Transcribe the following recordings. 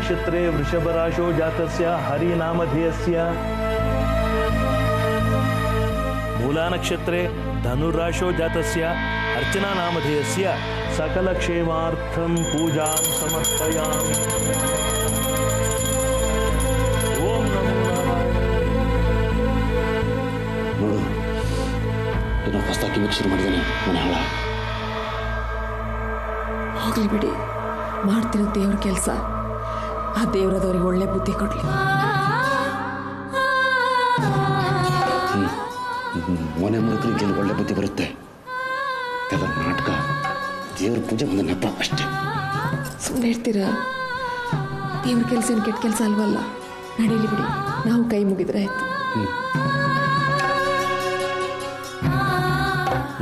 नक्षत्रे वृषभराशो जातस्य हरिनामधेयस्य मूला नक्षत्रे धनुराशो जातस्य अर्चना नामधेयस्य सकलक्षेमार्थं पूजां समर्पयामि। ओम नमो नारायण। ನೋಡು ಏನೋ ಹೊಸದಾಗಿ ಶುರು ಮಾಡಿದ್ದಾನೆ ಮನೆ ಹಾಳ. ಹೋಗ್ಲಿ ಬಿಡಿ, ಮಾಡ್ತಿರೋ ದೇವ್ರ ಕೆಲಸ. ಆ ದೇವ್ರದವ್ರಿಗೆ ಒಳ್ಳೆ ಬುದ್ಧಿ ಕೊಡ್ಲಿ. ಮನೆ ಮೂಲಕರಿಗೆ ಒಳ್ಳೆ ಬುದ್ಧಿ ಬರುತ್ತೆ. ಎಲ್ಲ ನಾಟಕ, ದೇವ್ರ ಪೂಜೆ ಒಂದು ನೆಪ ಅಷ್ಟೇ. ಸುಮ್ಮನೆ ಇರ್ತೀರಾ? ದೇವ್ರ ಕೆಲಸ ಏನು ಕೆಟ್ಟ ಕೆಲಸ ಅಲ್ವಲ್ಲ. ನಡೀಲಿ ಬಿಡಿ, ನಾವು ಕೈ ಮುಗಿದ್ರೆ ಆಯ್ತು.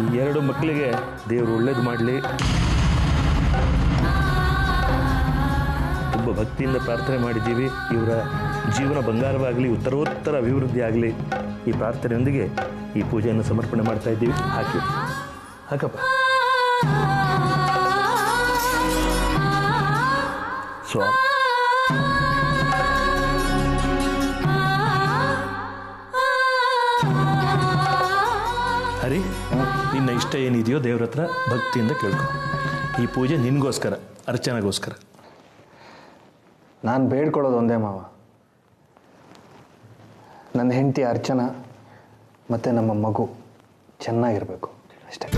ಈ ಎರಡು ಮಕ್ಕಳಿಗೆ ದೇವರು ಒಳ್ಳೇದು ಮಾಡಲಿ. ತುಂಬ ಭಕ್ತಿಯಿಂದ ಪ್ರಾರ್ಥನೆ ಮಾಡಿದ್ದೀವಿ. ಇವರ ಜೀವನ ಬಂಗಾರವಾಗಲಿ, ಉತ್ತರೋತ್ತರ ಅಭಿವೃದ್ಧಿ ಆಗಲಿ, ಈ ಪ್ರಾರ್ಥನೆಯೊಂದಿಗೆ ಈ ಪೂಜೆಯನ್ನು ಸಮರ್ಪಣೆ ಮಾಡ್ತಾ ಇದ್ದೀವಿ. ಹಾಕಪ್ಪ. ಹರಿ, ನಿನ್ನ ಇಷ್ಟ ಏನಿದೆಯೋ ದೇವ್ರ ಹತ್ರ ಭಕ್ತಿಯಿಂದ ಕೇಳ್ಕೊ. ಈ ಪೂಜೆ ನಿನಗೋಸ್ಕರ, ಅರ್ಚನೆಗೋಸ್ಕರ. ನಾನು ಬೇಡ್ಕೊಳ್ಳೋದು ಒಂದೇ ಮಾವ, ನನ್ನ ಹೆಂಡತಿ ಅರ್ಚನಾ ಮತ್ತು ನಮ್ಮ ಮಗು ಚೆನ್ನಾಗಿರಬೇಕು ಅಷ್ಟೇ.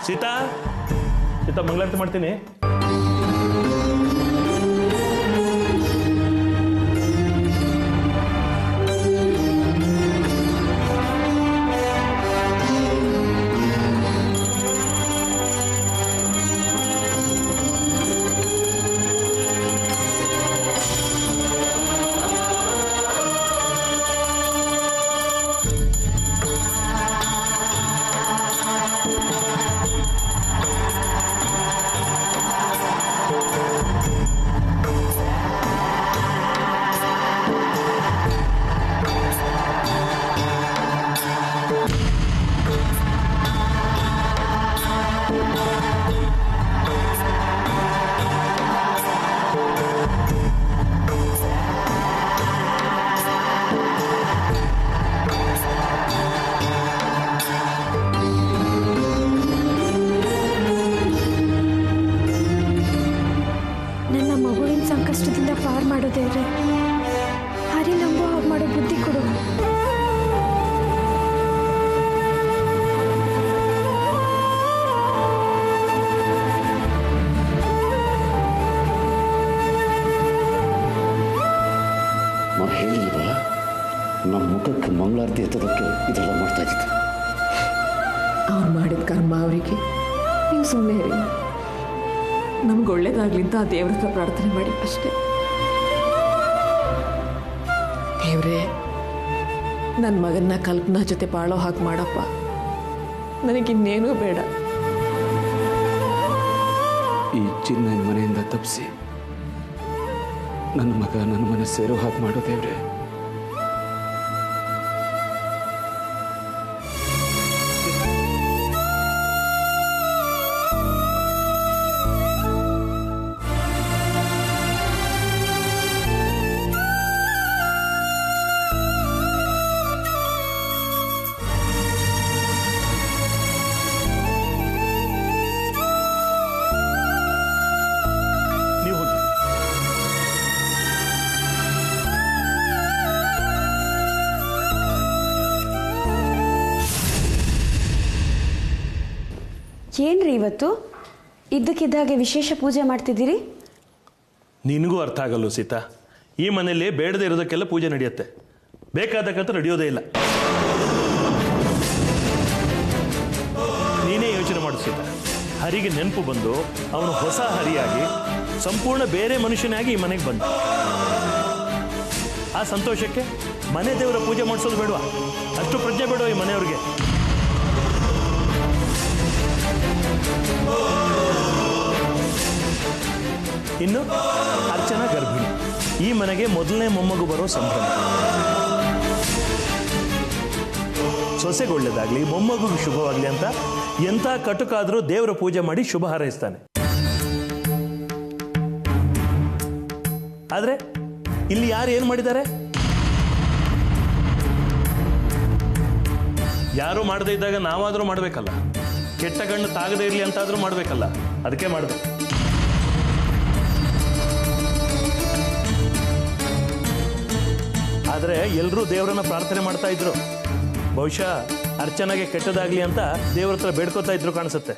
ಸೀತಾ, ಮಂಗಳಾರತಿ ಮಾಡ್ತೀನಿ. ಸಂಕಷ್ಟದಿಂದ ಪಾರ್ ಮಾಡೋ ದೇವ್ರೆ, ಹರಿ ನಂಬೋ ಹಾಗೆ ಮಾಡೋ ಬುದ್ಧಿ ಕೊಡು. ನಾವು ಹೇಳಿಲ್ವಾ ನಮ್ಮ ಮುಖಕ್ಕೆ ಮಂಗಳಾರತಿ ಎತ್ತೋದಕ್ಕೆ ಇದೆಲ್ಲ ಮಾಡ್ತಾ ಇದ್ದಿತ್ತು. ಅವ್ರು ಮಾಡಿದ ಕರ್ಮ ಅವರಿಗೆ, ನೀವು ಸುಮ್ಮನೆ ಇರಿ. ನಮ್ಗೆ ಒಳ್ಳೇದಾಗ್ಲಿ ಅಂತ ಆ ದೇವ್ರ ಹತ್ರ ಪ್ರಾರ್ಥನೆ ಮಾಡಿ ಅಷ್ಟೇ. ದೇವ್ರೇ, ನನ್ನ ಮಗನ್ನ ಕಲ್ಪನಾ ಜೊತೆ ಬಾಳೋ ಹಾಗೆ ಮಾಡಪ್ಪ. ನನಗಿನ್ನೇನೂ ಬೇಡ. ಈ ಚಿನ್ನ ಮನೆಯಿಂದ ತಪ್ಪಿಸಿ ನನ್ನ ಮಗ ನನ್ನ ಮನೆ ಸೇರೋ ಹಾಗೆ ಮಾಡೋ ದೇವ್ರೆ. ಏನ್ರಿ ಇವತ್ತು ಇದ್ದಕ್ಕಿದ್ದಾಗೆ ವಿಶೇಷ ಪೂಜೆ ಮಾಡ್ತಿದ್ದೀರಿ? ನಿನಗೂ ಅರ್ಥ ಆಗಲ್ಲ ಸೀತಾ. ಈ ಮನೆಯಲ್ಲಿ ಬೇಡದೇ ಇರೋದಕ್ಕೆಲ್ಲ ಪೂಜೆ ನಡೆಯುತ್ತೆ, ಬೇಕಾದಕ್ಕಂತೂ ನಡೆಯೋದೇ ಇಲ್ಲ. ನೀನೇ ಯೋಚನೆ ಮಾಡು ಸೀತಾ. ಹರಿಗೆ ನೆನಪು ಬಂದು ಅವನು ಹೊಸ ಹರಿಯಾಗಿ ಸಂಪೂರ್ಣ ಬೇರೆ ಮನುಷ್ಯನಾಗಿ ಈ ಮನೆಗೆ ಬಂದ. ಆ ಸಂತೋಷಕ್ಕೆ ಮನೆ ದೇವರ ಪೂಜೆ ಮಾಡಿಸೋದು ಬೇಡವಾ? ಅಷ್ಟು ಪ್ರಜ್ಞೆ ಬೇಡವಾ ಈ ಮನೆಯವ್ರಿಗೆ? ಇನ್ನು ಅರ್ಚನಾ ಗರ್ಭಿಣಿ. ಈ ಮನೆಗೆ ಮೊದಲನೇ ಮೊಮ್ಮಗು ಬರೋ ಸಂಭ್ರಮ. ಸೊಸೆಗೆ ಒಳ್ಳೇದಾಗ್ಲಿ, ಮೊಮ್ಮಗುಗೆ ಶುಭವಾಗ್ಲಿ ಅಂತ ಎಂಥ ಕಟುಕಾದರೂ ದೇವರ ಪೂಜೆ ಮಾಡಿ ಶುಭ ಹಾರೈಸ್ತಾನೆ. ಆದ್ರೆ ಇಲ್ಲಿ ಯಾರು ಏನು ಮಾಡಿದ್ದಾರೆ? ಯಾರು ಮಾಡದೇ ಇದ್ದಾಗ ನಾವಾದರೂ ಮಾಡಬೇಕಲ್ಲ. ಕೆಟ್ಟ ಕಣ್ಣು ತಾಗದೇ ಇರಲಿ ಅಂತಾದರೂ ಮಾಡಬೇಕಲ್ಲ. ಅದಕ್ಕೆ ಮಾಡಿದೆ. ಆದರೆ ಎಲ್ಲರೂ ದೇವರನ್ನ ಪ್ರಾರ್ಥನೆ ಮಾಡ್ತಾ ಇದ್ರು. ಬಹುಶಃ ಅರ್ಚನೆಗೆ ಕೆಟ್ಟದಾಗ್ಲಿ ಅಂತ ದೇವ್ರ ಹತ್ರ ಬೇಡ್ಕೋತಾ ಇದ್ರು ಕಾಣಿಸುತ್ತೆ.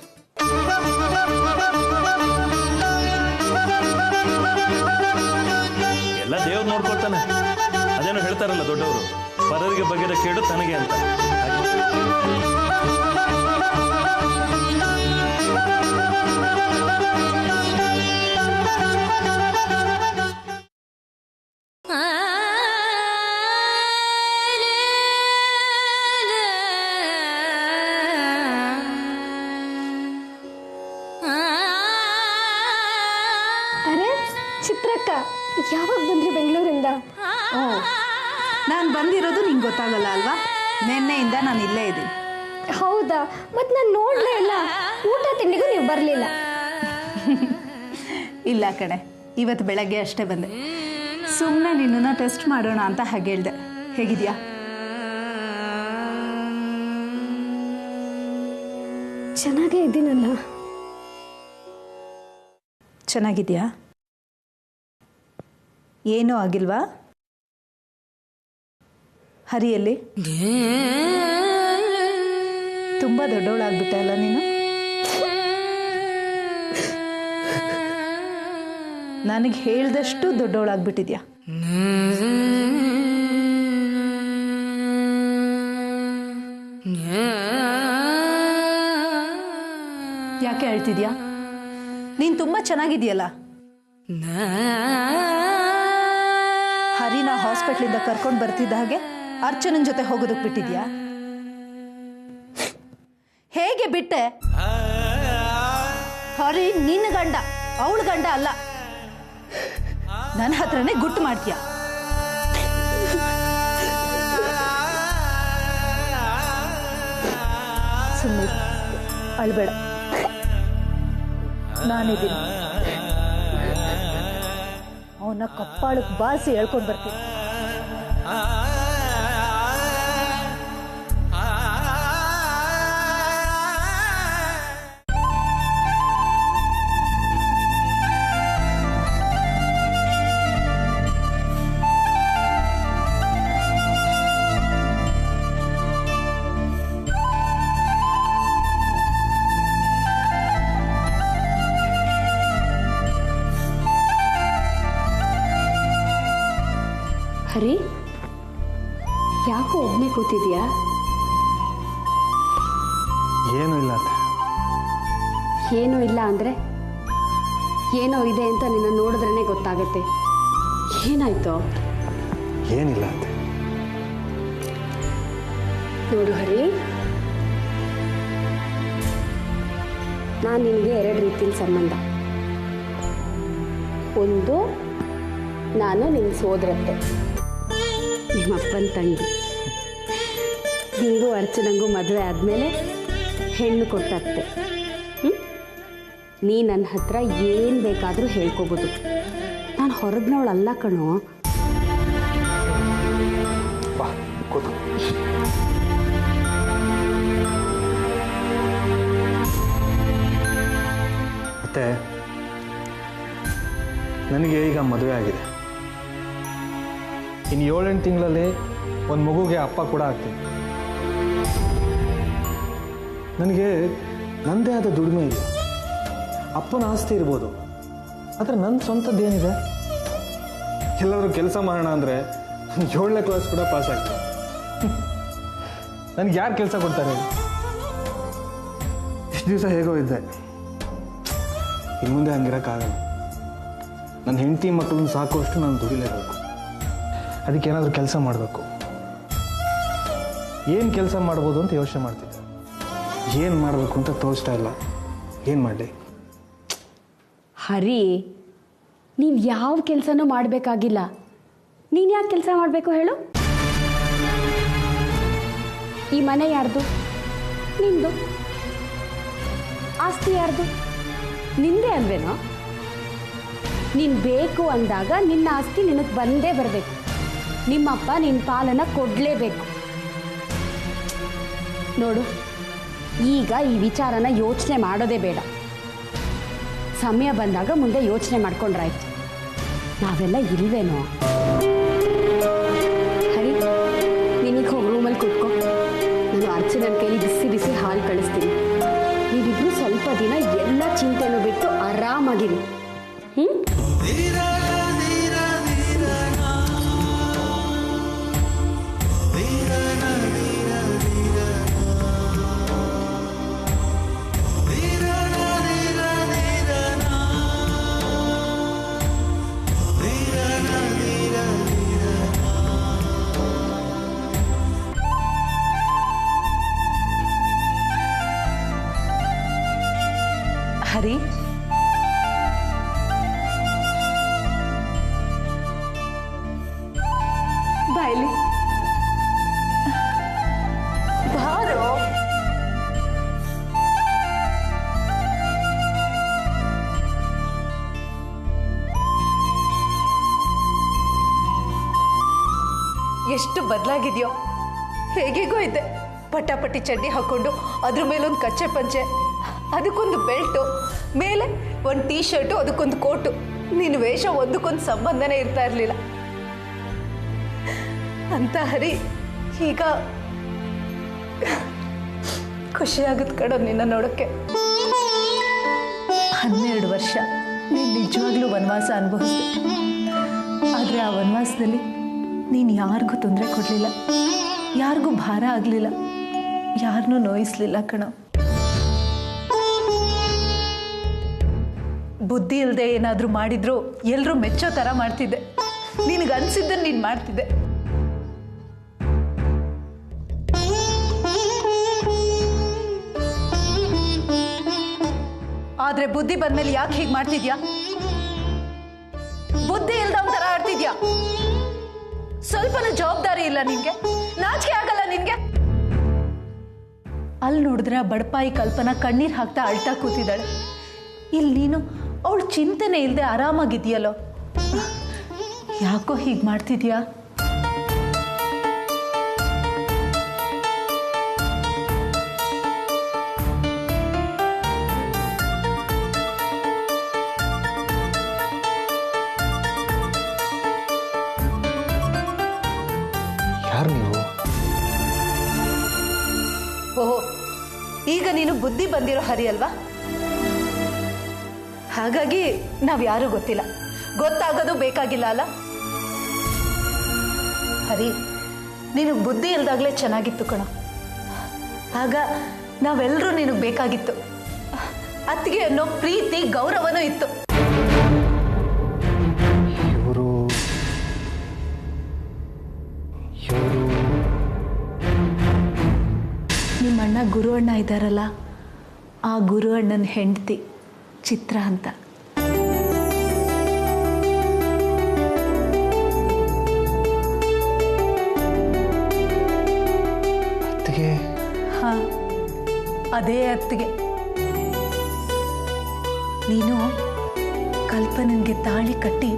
ಎಲ್ಲ ದೇವ್ರು ನೋಡ್ಕೊಳ್ತಾನೆ. ಅದೇನೋ ಹೇಳ್ತಾರಲ್ಲ ದೊಡ್ಡವರು, ಪರರಿಗೆ ಬಗೆದ ಕೇಡು ತನಗೆ ಅಂತ. ಅರೆ ಚಿತ್ರಕ್ಕ, ಯಾವಾಗ ಬಂದ್ರಿ ಬೆಂಗಳೂರಿಂದ? ನಾನು ಬಂದಿರೋದು ನಿಂಗೆ ಗೊತ್ತಾಗಲ್ಲ ಅಲ್ವಾ? ನಿನ್ನೆಯಿಂದ ನಾನು ಇಲ್ಲೇ ಇದ್ದೀನಿ. ಹೌದಾ? ಮತ್ತು ನಾನು ನೋಡಲೇ ಇಲ್ಲ. ಊಟ ತಿಂಡಿಗೂ ನೀವು ಬರಲಿಲ್ಲ. ಇಲ್ಲ ಕಣೆ, ಇವತ್ತು ಬೆಳಗ್ಗೆ ಅಷ್ಟೇ ಬಂದೆ. ಸುಮ್ಮನೆ ನಿನ್ನನ್ನು ಟೆಸ್ಟ್ ಮಾಡೋಣ ಅಂತ ಹಾಗೆ ಹೇಳ್ದೆ. ಹೇಗಿದೆಯಾ? ಚೆನ್ನಾಗೇ ಇದ್ದೀನಲ್ಲ. ಚೆನ್ನಾಗಿದೆಯಾ? ಏನೂ ಆಗಿಲ್ವಾ? ಹರಿಯಲ್ಲಿ ತುಂಬ ದೊಡ್ಡವಳಾಗ್ಬಿಟ್ಟೆ ಅಲ್ಲ ನೀನು? ನನಗೆ ಹೇಳ್ದಷ್ಟು ದೊಡ್ಡವಳಾಗ್ಬಿಟ್ಟಿದ್ಯಾ. ಯಾಕೆ ಹೇಳ್ತಿದ್ಯಾ? ನೀನು ತುಂಬ ಚೆನ್ನಾಗಿದೆಯಲ್ಲ. ಹರಿನ ಹಾಸ್ಪಿಟ್ಲಿಂದ ಕರ್ಕೊಂಡು ಬರ್ತಿದ್ದ ಹಾಗೆ ಅರ್ಚನನ್ ಜೊತೆ ಹೋಗೋದಕ್ಕೆ ಬಿಟ್ಟಿದ್ಯಾ? ಹೇಗೆ ಬಿಟ್ಟೆ? ಹರಿ ನಿನ್ನ ಗಂಡ, ಅವಳ ಗಂಡ ಅಲ್ಲ. ನನ್ನ ಹತ್ರನೇ ಗುಟ್ಟು ಮಾಡ್ತೀಯ. ಸುಮ್ಮನೆ ಅಳ್ಬೇಡ, ನಾನಿದ್ದೀನಿ. ಅವನ ಕಪ್ಪಾಳಕ್ಕೆ ಬಾರಿಸಿ ಹೇಳ್ಕೊಂಡು ಬರ್ತೀನಿ. ಹರಿ, ಯಾಕೋ ಒಬ್ಬನೇ ಕೂತಿದ್ಯಾ? ಏನೂ ಇಲ್ಲ ಅತ್ತೆ. ಏನೂ ಇಲ್ಲ ಅಂದರೆ ಏನೋ ಇದೆ ಅಂತ ನಿನ್ನ ನೋಡಿದ್ರೇ ಗೊತ್ತಾಗತ್ತೆ. ಏನಾಯ್ತು? ಏನಿಲ್ಲ ಅತ್ತೆ. ನೋಡು ಹರಿ, ನಾನು ನಿನಗೆ ಎರಡು ರೀತಿಯ ಸಂಬಂಧ. ಒಂದು, ನಾನು ನಿನ್ನ ಸೋದರತ್ತೆ, ನಿಮ್ಮಪ್ಪನ ತಂಗಿ. ನಿಂಗೂ ಅರ್ಚನಂಗೂ ಮದುವೆ ಆದಮೇಲೆ ಹೆಣ್ಣು ಕೊಟ್ಟತ್ತೆ. ನೀ ನನ್ನ ಹತ್ರ ಏನು ಬೇಕಾದರೂ ಹೇಳ್ಕೋಬೋದು. ನಾನು ಹೊರಗ್ನವಳಲ್ಲ ಕಣೋ. ಬಾ ಕೂತು. ಮತ್ತೆ ನನಗೆ ಈಗ ಮದುವೆ ಆಗಿದೆ. ಇನ್ನು 7-8 ತಿಂಗಳಲ್ಲಿ ಒಂದು ಮಗುಗೆ ಅಪ್ಪ ಕೂಡ ಆಗ್ತೀನಿ. ನನಗೆ ನನ್ನದೇ ಆದ ದುಡಿಮೆ ಇದೆ. ಅಪ್ಪನ ಆಸ್ತಿ ಇರ್ಬೋದು, ಆದರೆ ನನ್ನ ಸ್ವಂತದ್ದೇನಿದೆ? ಎಲ್ಲರೂ ಕೆಲಸ ಮಾಡೋಣ ಅಂದರೆ 7ನೇ ಕ್ಲಾಸ್ ಕೂಡ ಪಾಸ್ ಆಗ್ತೀನಿ. ನನಗೆ ಯಾರು ಕೆಲಸ ಕೊಡ್ತಾರೆ? ಇಷ್ಟು ದಿವಸ ಹೇಗೋ ಇದ್ದೆ, ಇನ್ನು ಮುಂದೆ ಹಂಗಿರೋಕ್ಕಾಗಲ್ಲ. ನನ್ನ ಹೆಂಡತಿ ಮಕ್ಕಳನ್ನ ಸಾಕುವಷ್ಟು ನಾನು ದುಡಿಲೇಬೇಕು. ಅದಕ್ಕೇನಾದರೂ ಕೆಲಸ ಮಾಡಬೇಕು. ಏನು ಕೆಲಸ ಮಾಡ್ಬೋದು ಅಂತ ಯೋಚನೆ ಮಾಡ್ತಿದ್ದೆ. ಏನು ಮಾಡಬೇಕು ಅಂತ ತೋರಿಸ್ತಾ ಇಲ್ಲ. ಏನು ಮಾಡಲಿ? ಹರಿ, ನೀನು ಯಾವ ಕೆಲಸನೂ ಮಾಡಬೇಕಾಗಿಲ್ಲ. ನೀನು ಯಾಕೆ ಕೆಲಸ ಮಾಡಬೇಕು ಹೇಳು? ಈ ಮನೆ ಯಾರ್ದು? ನಿಂದು. ಆಸ್ತಿ ಯಾರ್ದು? ನಿಂದೇ ಅಲ್ವೇನೋ? ನೀನು ಬೇಕು ಅಂದಾಗ ನಿನ್ನ ಆಸ್ತಿ ನಿನಗೆ ಬಂದೇ ಬರಬೇಕು. ನಿಮ್ಮಪ್ಪ ನಿನ್ನ ಪಾಲನ ಕೊಡಲೇಬೇಕು. ನೋಡು, ಈಗ ಈ ವಿಚಾರನ ಯೋಚನೆ ಮಾಡೋದೇ ಬೇಡ. ಸಮಯ ಬಂದಾಗ ಮುಂದೆ ಯೋಚನೆ ಮಾಡ್ಕೊಂಡ್ರಾಯ್ತು. ನಾವೆಲ್ಲ ಇಲ್ವೇನೋ? ಹರಿ, ನಿನಗೆ ಹೋಗಿ ರೂಮಲ್ಲಿ ಕೂತ್ಕೊ. ನಾನು ಅರ್ಚನನ ಕೈಲಿ ಬಿಸಿ ಬಿಸಿ ಹಾಲು ಕಳಿಸ್ತೀನಿ. ನೀವಿಬ್ರು ಸ್ವಲ್ಪ ದಿನ ಎಲ್ಲ ಚಿಂತೆನೂ ಬಿಟ್ಟು ಆರಾಮಾಗಿರಿ. ಹರಿ, ಬಾಯ್ಲಿ ಬಾರೋ. ಎಷ್ಟು ಬದಲಾಗಿದೆಯೋ. ಹೇಗೇಗೋ ಇದೆ. ಪಟಾಪಟಿ ಚಡ್ಡಿ ಹಾಕೊಂಡು ಅದ್ರ ಮೇಲೊಂದು ಕಚ್ಚೆ ಪಂಚೆ, ಅದಕ್ಕೊಂದು ಬೆಲ್ಟು, ಮೇಲೆ ಒಂದು ಟೀ ಶರ್ಟು, ಅದಕ್ಕೊಂದು ಕೋಟು. ನಿನ್ನ ವೇಷ ಒಂದಕ್ಕೊಂದು ಸಂಬಂಧನೇ ಇರ್ತಾ ಇರಲಿಲ್ಲ ಅಂತ ಹರಿ. ಈಗ ಖುಷಿಯಾಗುತ್ತೆ ಕಣೋ ನಿನ್ನ ನೋಡೋಕ್ಕೆ. 12 ವರ್ಷ ನೀನು ನಿಜವಾಗ್ಲೂ ವನವಾಸ ಅನುಭವಿಸ್ದೆ. ಆದರೆ ಆ ವನವಾಸದಲ್ಲಿ ನೀನು ಯಾರಿಗೂ ತೊಂದರೆ ಕೊಡಲಿಲ್ಲ, ಯಾರಿಗೂ ಭಾರ ಆಗಲಿಲ್ಲ, ಯಾರನ್ನೂ ನೋಯಿಸ್ಲಿಲ್ಲ ಕಣೋ. ಬುದ್ಧಿ ಇಲ್ಲದೆ ಏನಾದರೂ ಮಾಡಿದ್ರು ಎಲ್ಲರೂ ಮೆಚ್ಚೋ ಥರ ಮಾಡ್ತಿದ್ದೆ. ನಿನಗನ್ಸಿದ್ದನ್ನು ನೀನು ಮಾಡ್ತಿದ್ದೆ. ಆದರೆ ಬುದ್ಧಿ ಬಂದ್ಮೇಲೆ ಯಾಕೆ ಹೀಗೆ ಮಾಡ್ತಿದ್ಯಾ? ಬುದ್ಧಿ ಇಲ್ದವ್ ಥರ ಆಡ್ತಿದ್ಯಾ? ಸ್ವಲ್ಪನೂ ಜವಾಬ್ದಾರಿ ಇಲ್ಲ ನಿನ್ಗೆ? ನಾಚಿಕೆ ಆಗಲ್ಲ ನಿನ್ಗೆ? ಅಲ್ಲಿ ನೋಡಿದ್ರೆ ಬಡಪಾಯಿ ಕಲ್ಪನಾ ಕಣ್ಣೀರು ಹಾಕ್ತಾ ಅಳ್ತಾ ಕೂತಿದ್ದಾಳೆ. ಇಲ್ಲಿ ನೀನು ಅವಳು ಚಿಂತೆನೆ ಇಲ್ಲದೆ ಆರಾಮಾಗಿದೆಯಲ್ಲೋ. ಯಾಕೋ ಹೀಗೆ ಮಾಡ್ತಿದ್ಯಾ? ಯಾರು ನೀವು? ಓಹೋ, ಈಗ ನೀನು ಬುದ್ಧಿ ಬಂದಿರೋ ಹರಿ ಅಲ್ವಾ? ಹಾಗಾಗಿ ನಾವ್ಯಾರೂ ಗೊತ್ತಿಲ್ಲ, ಗೊತ್ತಾಗೋದು ಬೇಕಾಗಿಲ್ಲ ಅಲ್ಲ? ಹರಿ, ನಿನಗೆ ಬುದ್ಧಿ ಇಲ್ದಾಗಲೇ ಚೆನ್ನಾಗಿತ್ತು ಕಣ. ಆಗ ನಾವೆಲ್ಲರೂ ನಿನಗೆ ಬೇಕಾಗಿತ್ತು. ಅತ್ತಿಗೆ ಅನ್ನೋ ಪ್ರೀತಿ ಗೌರವನೂ ಇತ್ತು. ಇವರು ನಿಮ್ಮಣ್ಣ ಗುರು ಅಣ್ಣ ಇದ್ದಾರಲ್ಲ, ಆ ಗುರು ಅಣ್ಣನ ಹೆಂಡತಿ ಚಿತ್ರ ಅಂತ. ಅತ್ತಿಗೆ? ಹಾ, ಅದೇ ಅತ್ತಿಗೆ. ನೀನು ಕಲ್ಪನೆಗೆ ತಾಳಿ ಕಟ್ಟಿ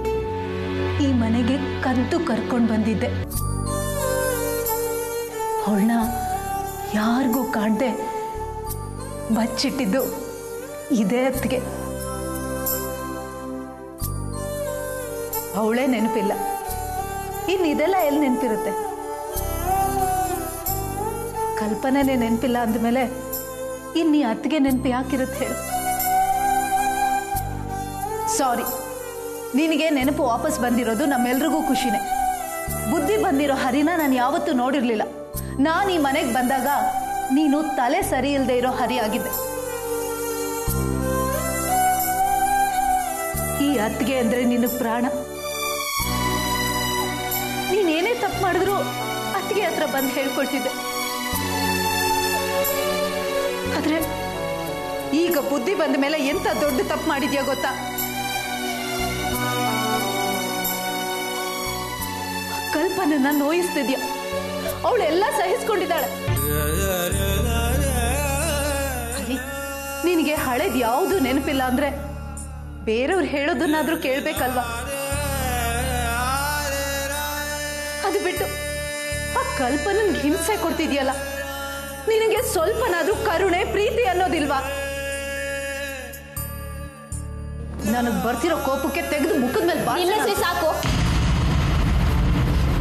ಈ ಮನೆಗೆ ಕದ್ದು ಕರ್ಕೊಂಡು ಬಂದಿದ್ದೆ. ಅವಳನ್ನ ಯಾರಿಗೂ ಕಾಣದೆ ಬಚ್ಚಿಟ್ಟಿದ್ದು ಇದೇ ಅತ್ತಿಗೆ. ಅವಳೇ ನೆನಪಿಲ್ಲ, ಇನ್ನಿದೆಲ್ಲ ಎಲ್ಲಿ ನೆನಪಿರುತ್ತೆ? ಕಲ್ಪನೆನೇ ನೆನಪಿಲ್ಲ ಅಂದಮೇಲೆ ಇನ್ನೀ ಅತ್ತಿಗೆ ನೆನಪು ಯಾಕಿರುತ್ತೆ ಹೇಳು? ಸಾರಿ, ನಿನಗೆ ನೆನಪು ವಾಪಸ್ ಬಂದಿರೋದು ನಮ್ಮೆಲ್ರಿಗೂ ಖುಷಿನೇ. ಬುದ್ಧಿ ಬಂದಿರೋ ಹರಿನ ನಾನು ಯಾವತ್ತೂ ನೋಡಿರಲಿಲ್ಲ. ನಾನು ಈ ಮನೆಗೆ ಬಂದಾಗ ನೀನು ತಲೆ ಸರಿ ಇಲ್ಲದೆ ಇರೋ ಹರಿ ಆಗಿದ್ದೆ. ಈ ಅತ್ತಿಗೆ ಅಂದರೆ ನಿನಗೆ ಪ್ರಾಣ. ನೀನೇನೇ ತಪ್ಪು ಮಾಡಿದ್ರು ಅತ್ತಿಗೆ ಹತ್ರ ಬಂದು ಹೇಳ್ಕೊಳ್ತಿದ್ದೆ. ಆದರೆ ಈಗ ಬುದ್ಧಿ ಬಂದ ಮೇಲೆ ಎಂತ ದೊಡ್ಡ ತಪ್ಪು ಮಾಡಿದ್ಯಾ ಗೊತ್ತಾ? ಕಲ್ಪನನ್ನ ನೋಯಿಸ್ತಿದ್ಯಾ. ಅವಳೆಲ್ಲ ಸಹಿಸ್ಕೊಂಡಿದ್ದಾಳೆ. ನಿನಗೆ ಹಳೇದ್ ಯಾವುದು ನೆನಪಿಲ್ಲ ಅಂದ್ರೆ ಬೇರೆಯವ್ರು ಹೇಳೋದನ್ನಾದ್ರೂ ಕೇಳ್ಬೇಕಲ್ವಾ? ಅದು ಬಿಟ್ಟು ಆ ಕಲ್ಪನನ್ಗೆ ಹಿಂಸೆ ಕೊಡ್ತಿದ್ಯಲ್ಲ, ನಿನಗೆ ಸ್ವಲ್ಪನಾದ್ರೂ ಕರುಣೆ ಪ್ರೀತಿ ಅನ್ನೋದಿಲ್ವಾ? ನನಗ್ ಬರ್ತಿರೋ ಕೋಪಕ್ಕೆ ತೆಗೆದು ಮುಖದ ಮೇಲೆ ನಿಲ್ಲಿಸಿ ಸಾಕು.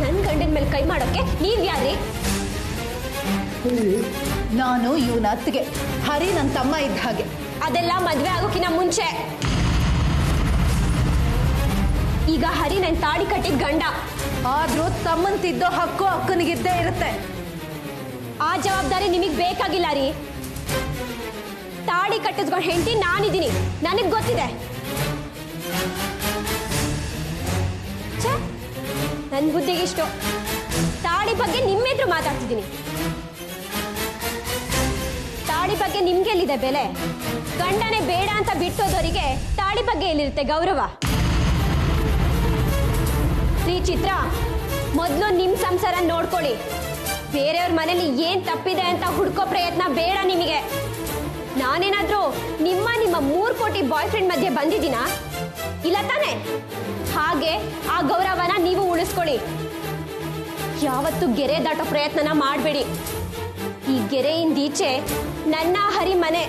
ನನ್ ಗಂಡನ ಮೇಲೆ ಕೈ ಮಾಡೋಕೆ ನೀವ್ ಯಾರೇ? ನಾನು ಇವನ ಅತ್ತಿಗೆ, ಹರಿ ನನ್ನ ತಮ್ಮ ಇದ್ದ ಹಾಗೆ. ಅದೆಲ್ಲ ಮದ್ವೆ ಆಗೋಕಿನ ಮುಂಚೆ. ಈಗ ಹರಿ ನನ್ ತಾಡಿ ಕಟ್ಟಿದ ಗಂಡ. ಆದ್ರೂ ತಮ್ಮಂತಿದ್ದೋ ಹಕ್ಕು ಅಕ್ಕನಿಗಿದ್ದೇ ಇರುತ್ತೆ. ಆ ಜವಾಬ್ದಾರಿ ನಿಮಗ್ ಬೇಕಾಗಿಲ್ಲ ರೀ. ತಾಡಿ ಕಟ್ಟಿಸ್ಕೊಂಡು ಹೆಂಡತಿ ನಾನಿದ್ದೀನಿ, ನನಗ್ ಗೊತ್ತಿದೆ. ನನ್ ಬುದ್ಧಿಗಿಷ್ಟು. ತಾಡಿ ಬಗ್ಗೆ ನಿಮ್ಮೆದ್ರು ಮಾತಾಡ್ತಿದ್ದೀನಿ. ತಾಡಿ ಬಗ್ಗೆ ನಿಮ್ಗೆ ಎಲ್ಲಿದೆ ಬೆಲೆ? ಗಂಡನೇ ಬೇಡ ಅಂತ ಬಿಟ್ಟೋದವರಿಗೆ ತಾಡಿ ಬಗ್ಗೆ ಎಲ್ಲಿರುತ್ತೆ ಗೌರವ? ಶ್ರೀ ಚಿತ್ರ, ಮೊದಲು ನಿಮ್ ಸಂಸಾರ ನೋಡ್ಕೊಳ್ಳಿ. ಬೇರೆಯವ್ರ ಮನೇಲಿ ಏನ್ ತಪ್ಪಿದೆ ಅಂತ ಹುಡ್ಕೋ ಪ್ರಯತ್ನ ಬೇಡ ನಿಮಗೆ. ನಾನೇನಾದ್ರೂ ನಿಮ್ಮ 3 ಕೋಟಿ ಬಾಯ್ ಫ್ರೆಂಡ್ ಮಧ್ಯೆ ಬಂದಿದ್ದೀನಾ? ಇಲ್ಲ ತಾನೆ? ಹಾಗೆ ಆ ಗೌರವನ ನೀವು ಉಳಿಸ್ಕೊಳ್ಳಿ. ಯಾವತ್ತೂ ಗೆರೆ ದಾಟೋ ಪ್ರಯತ್ನನ ಮಾಡಬೇಡಿ. ಈ ಗೆರೆಯಿಂದೀಚೆ ನನ್ನ ಹರಿ ಮನೆ.